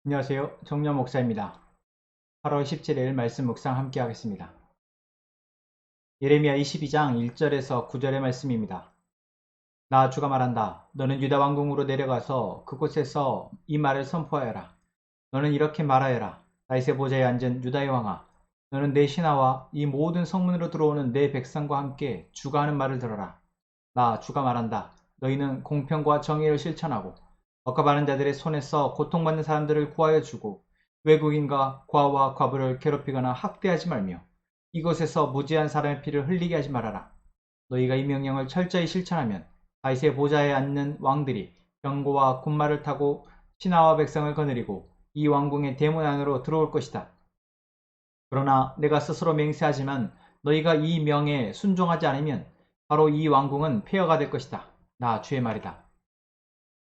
안녕하세요. 정면 목사입니다. 8월 17일 말씀 묵상 함께 하겠습니다. 예레미야 22장 1절에서 9절의 말씀입니다. 나 주가 말한다. 너는 유다 왕궁으로 내려가서 그곳에서 이 말을 선포하여라. 너는 이렇게 말하여라. 다윗의 보좌에 앉은 유다의 왕아, 너는 내 신하와 이 모든 성문으로 들어오는 내 백성과 함께 주가 하는 말을 들어라. 나 주가 말한다. 너희는 공평과 정의를 실천하고 억압하는 자들의 손에서 고통받는 사람들을 구하여 주고 외국인과 과와 과부를 괴롭히거나 학대하지 말며 이곳에서 무지한 사람의 피를 흘리게 하지 말아라. 너희가 이 명령을 철저히 실천하면 다윗의 보좌에 앉는 왕들이 병거와 군마를 타고 신하와 백성을 거느리고 이 왕궁의 대문 안으로 들어올 것이다. 그러나 내가 스스로 맹세하지만 너희가 이 명에 순종하지 않으면 바로 이 왕궁은 폐허가 될 것이다. 나 주의 말이다.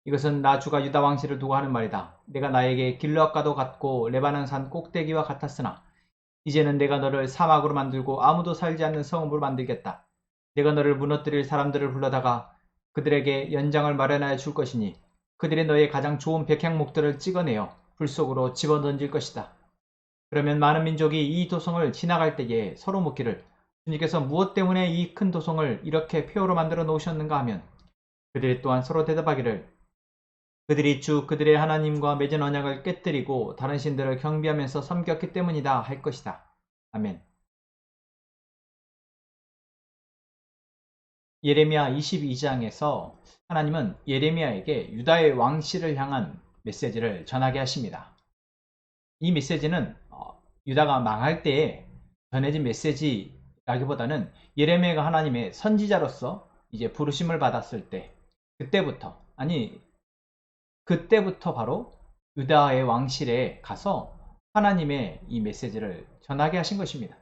이것은 나 주가 유다 왕실을 두고 하는 말이다. 내가 나에게 길르앗과도 같고 레바논 산 꼭대기와 같았으나 이제는 내가 너를 사막으로 만들고 아무도 살지 않는 성읍으로 만들겠다. 내가 너를 무너뜨릴 사람들을 불러다가 그들에게 연장을 마련하여 줄 것이니 그들이 너의 가장 좋은 백향목들을 찍어내어 불 속으로 집어던질 것이다. 그러면 많은 민족이 이 도성을 지나갈 때에 서로 묻기를 주님께서 무엇 때문에 이 큰 도성을 이렇게 폐허로 만들어 놓으셨는가 하면 그들이 또한 서로 대답하기를 그들이 주 그들의 하나님과 맺은 언약을 깨뜨리고 다른 신들을 경배하면서 섬겼기 때문이다 할 것이다. 아멘. 예레미야 22장에서 하나님은 예레미야에게 유다의 왕실을 향한 메시지를 전하게 하십니다. 이 메시지는 유다가 망할 때에 전해진 메시지라기보다는 예레미야가 하나님의 선지자로서 이제 부르심을 받았을 때 그때부터 바로 유다의 왕실에 가서 하나님의 이 메시지를 전하게 하신 것입니다.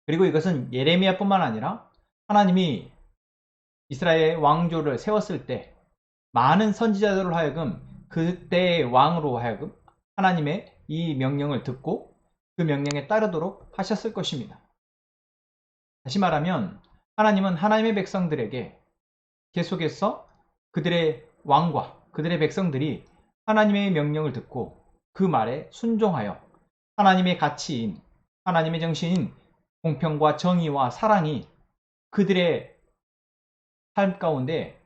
그리고 이것은 예레미야뿐만 아니라 하나님이 이스라엘 왕조를 세웠을 때 많은 선지자들을 하여금 그때의 왕으로 하여금 하나님의 이 명령을 듣고 그 명령에 따르도록 하셨을 것입니다. 다시 말하면 하나님은 하나님의 백성들에게 계속해서 그들의 왕과 그들의 백성들이 하나님의 명령을 듣고 그 말에 순종하여 하나님의 가치인 하나님의 정신인 공평과 정의와 사랑이 그들의 삶 가운데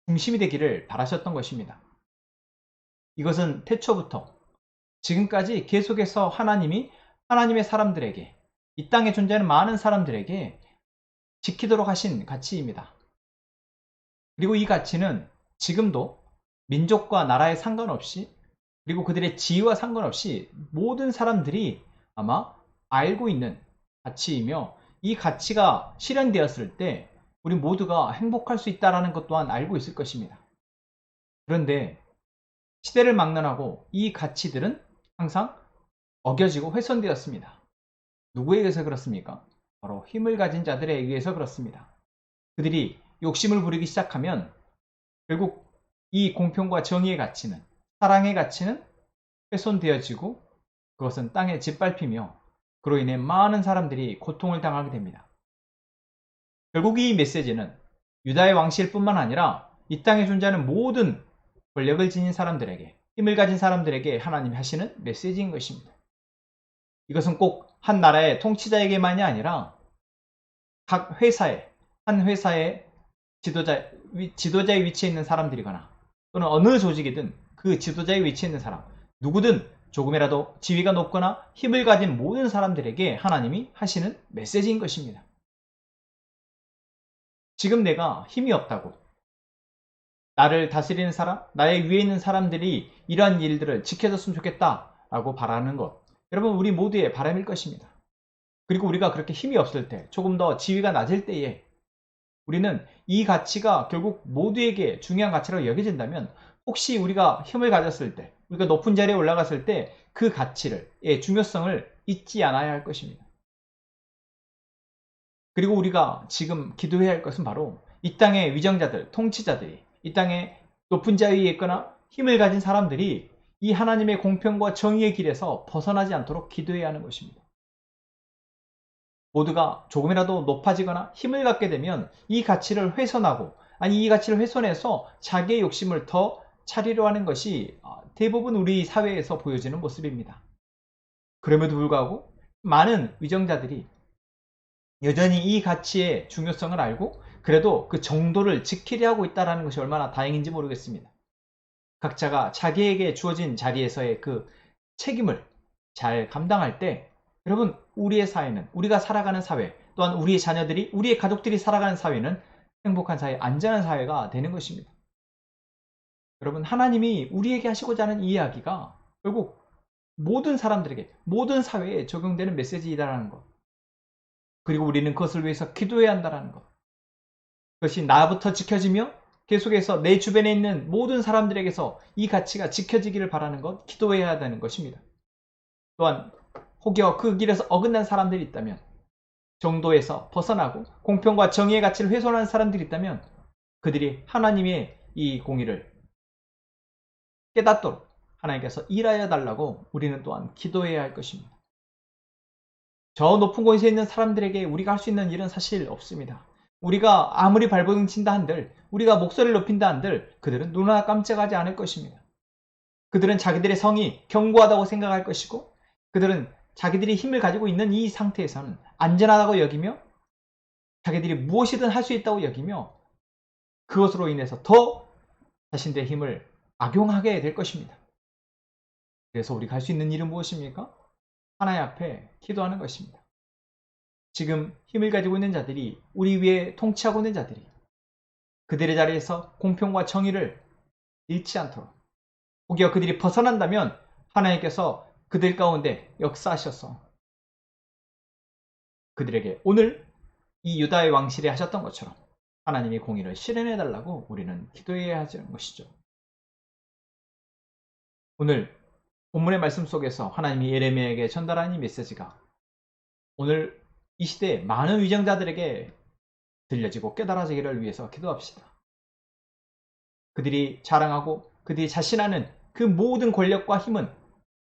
중심이 되기를 바라셨던 것입니다. 이것은 태초부터 지금까지 계속해서 하나님이 하나님의 사람들에게 이 땅에 존재하는 많은 사람들에게 지키도록 하신 가치입니다. 그리고 이 가치는 지금도 민족과 나라에 상관없이 그리고 그들의 지위와 상관없이 모든 사람들이 아마 알고 있는 가치이며 이 가치가 실현되었을 때 우리 모두가 행복할 수 있다는 것 또한 알고 있을 것입니다. 그런데 시대를 막론하고 이 가치들은 항상 어겨지고 훼손되었습니다. 누구에 의해서 그렇습니까? 바로 힘을 가진 자들에 의해서 그렇습니다. 그들이 욕심을 부리기 시작하면 결국 이 공평과 정의의 가치는 사랑의 가치는 훼손되어지고 그것은 땅에 짓밟히며 그로 인해 많은 사람들이 고통을 당하게 됩니다. 결국 이 메시지는 유다의 왕실뿐만 아니라 이 땅에 존재하는 모든 권력을 지닌 사람들에게 힘을 가진 사람들에게 하나님이 하시는 메시지인 것입니다. 이것은 꼭 한 나라의 통치자에게만이 아니라 각 한 회사의 지도자의 위치에 있는 사람들이거나 또는 어느 조직이든 그 지도자의 위치에 있는 사람, 누구든 조금이라도 지위가 높거나 힘을 가진 모든 사람들에게 하나님이 하시는 메시지인 것입니다. 지금 내가 힘이 없다고 나를 다스리는 사람, 나의 위에 있는 사람들이 이러한 일들을 지켜줬으면 좋겠다라고 바라는 것, 여러분 우리 모두의 바람일 것입니다. 그리고 우리가 그렇게 힘이 없을 때, 조금 더 지위가 낮을 때에 우리는 이 가치가 결국 모두에게 중요한 가치라고 여겨진다면 혹시 우리가 힘을 가졌을 때, 우리가 높은 자리에 올라갔을 때 그 가치를, 중요성을 잊지 않아야 할 것입니다. 그리고 우리가 지금 기도해야 할 것은 바로 이 땅의 위정자들, 통치자들이, 이 땅에 높은 자리에 있거나 힘을 가진 사람들이 이 하나님의 공평과 정의의 길에서 벗어나지 않도록 기도해야 하는 것입니다. 모두가 조금이라도 높아지거나 힘을 갖게 되면 이 가치를 훼손하고, 아니 이 가치를 훼손해서 자기의 욕심을 더 차리려 하는 것이 대부분 우리 사회에서 보여지는 모습입니다. 그럼에도 불구하고 많은 위정자들이 여전히 이 가치의 중요성을 알고 그래도 그 정도를 지키려 하고 있다는 것이 얼마나 다행인지 모르겠습니다. 각자가 자기에게 주어진 자리에서의 그 책임을 잘 감당할 때 여러분, 우리의 사회는, 우리가 살아가는 사회, 또한 우리의 자녀들이, 우리의 가족들이 살아가는 사회는 행복한 사회, 안전한 사회가 되는 것입니다. 여러분, 하나님이 우리에게 하시고자 하는 이 이야기가 결국 모든 사람들에게, 모든 사회에 적용되는 메시지이다라는 것. 그리고 우리는 그것을 위해서 기도해야 한다는 것. 그것이 나부터 지켜지며 계속해서 내 주변에 있는 모든 사람들에게서 이 가치가 지켜지기를 바라는 것, 기도해야 되는 것입니다. 또한 혹여 그 길에서 어긋난 사람들이 있다면, 정도에서 벗어나고 공평과 정의의 가치를 훼손하는 사람들이 있다면 그들이 하나님의 이 공의를 깨닫도록 하나님께서 일하여 달라고 우리는 또한 기도해야 할 것입니다. 저 높은 곳에 있는 사람들에게 우리가 할 수 있는 일은 사실 없습니다. 우리가 아무리 발버둥 친다 한들, 우리가 목소리를 높인다 한들 그들은 눈 하나 깜짝하지 않을 것입니다. 그들은 자기들의 성이 견고하다고 생각할 것이고, 그들은 자기들이 힘을 가지고 있는 이 상태에서는 안전하다고 여기며 자기들이 무엇이든 할 수 있다고 여기며 그것으로 인해서 더 자신들의 힘을 악용하게 될 것입니다. 그래서 우리가 할 수 있는 일은 무엇입니까? 하나님 앞에 기도하는 것입니다. 지금 힘을 가지고 있는 자들이, 우리 위에 통치하고 있는 자들이 그들의 자리에서 공평과 정의를 잃지 않도록, 혹여 그들이 벗어난다면 하나님께서 그들 가운데 역사하셔서 그들에게 오늘 이 유다의 왕실에 하셨던 것처럼 하나님의 공의를 실현해달라고 우리는 기도해야 하는 것이죠. 오늘 본문의 말씀 속에서 하나님이 예레미야에게 전달한 이 메시지가 오늘 이 시대에 많은 위정자들에게 들려지고 깨달아지기를 위해서 기도합시다. 그들이 자랑하고 그들이 자신하는 그 모든 권력과 힘은,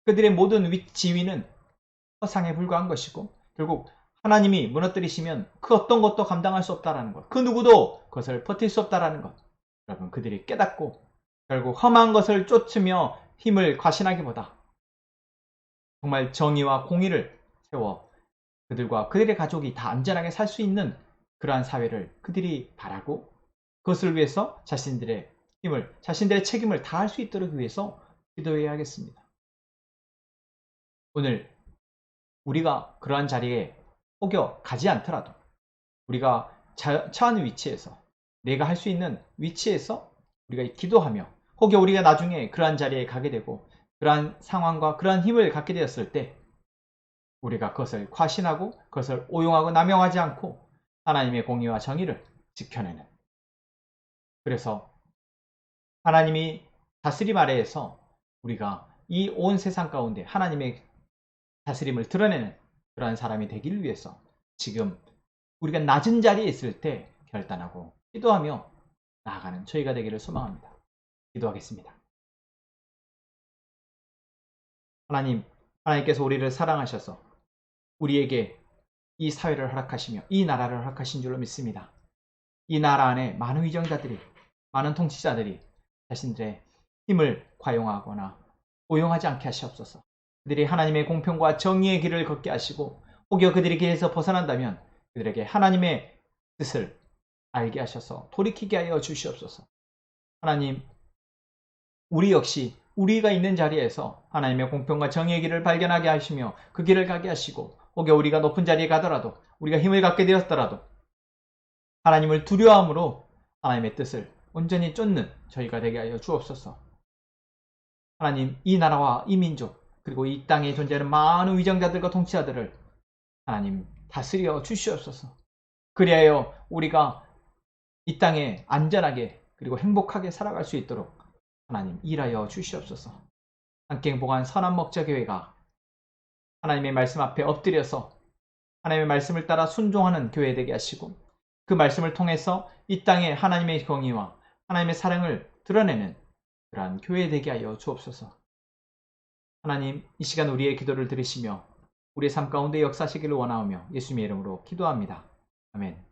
그들의 모든 지위는 허상에 불과한 것이고 결국 하나님이 무너뜨리시면 그 어떤 것도 감당할 수 없다는 것, 그 누구도 그것을 버틸 수 없다는 것, 여러분 그들이 깨닫고 결국 험한 것을 쫓으며 힘을 과신하기보다 정말 정의와 공의를 세워 그들과 그들의 가족이 다 안전하게 살 수 있는 그러한 사회를 그들이 바라고 그것을 위해서 자신들의 힘을, 자신들의 책임을 다할 수 있도록 위해서 기도해야 하겠습니다. 오늘 우리가 그러한 자리에 혹여 가지 않더라도 우리가 처한 위치에서, 내가 할 수 있는 위치에서 우리가 기도하며 혹여 우리가 나중에 그러한 자리에 가게 되고 그러한 상황과 그러한 힘을 갖게 되었을 때 우리가 그것을 과신하고 그것을 오용하고 남용하지 않고 하나님의 공의와 정의를 지켜내는, 그래서 하나님이 다스림 아래에서 우리가 이 온 세상 가운데 하나님의 다스림을 드러내는 그러한 사람이 되기를 위해서 지금 우리가 낮은 자리에 있을 때 결단하고 기도하며 나아가는 저희가 되기를 소망합니다. 기도하겠습니다. 하나님께서 우리를 사랑하셔서 우리에게 이 사회를 허락하시며 이 나라를 허락하신 줄로 믿습니다. 이 나라 안에 많은 위정자들이, 많은 통치자들이 자신들의 힘을 과용하거나 오용하지 않게 하시옵소서. 그들이 하나님의 공평과 정의의 길을 걷게 하시고 혹여 그들의 길에서 벗어난다면 그들에게 하나님의 뜻을 알게 하셔서 돌이키게 하여 주시옵소서. 하나님, 우리 역시 우리가 있는 자리에서 하나님의 공평과 정의의 길을 발견하게 하시며 그 길을 가게 하시고 혹여 우리가 높은 자리에 가더라도, 우리가 힘을 갖게 되었더라도 하나님을 두려움으로 하나님의 뜻을 온전히 쫓는 저희가 되게 하여 주옵소서. 하나님, 이 나라와 이 민족 그리고 이 땅에 존재하는 많은 위정자들과 통치자들을 하나님 다스려 주시옵소서. 그리하여 우리가 이 땅에 안전하게 그리고 행복하게 살아갈 수 있도록 하나님 일하여 주시옵소서. 함께 행복한 선한 목자교회가 하나님의 말씀 앞에 엎드려서 하나님의 말씀을 따라 순종하는 교회 되게 하시고 그 말씀을 통해서 이 땅에 하나님의 공의와 하나님의 사랑을 드러내는 그러한 교회 되게 하여 주옵소서. 하나님, 이 시간 우리의 기도를 들으시며 우리의 삶 가운데 역사하시기를 원하오며 예수님의 이름으로 기도합니다. 아멘.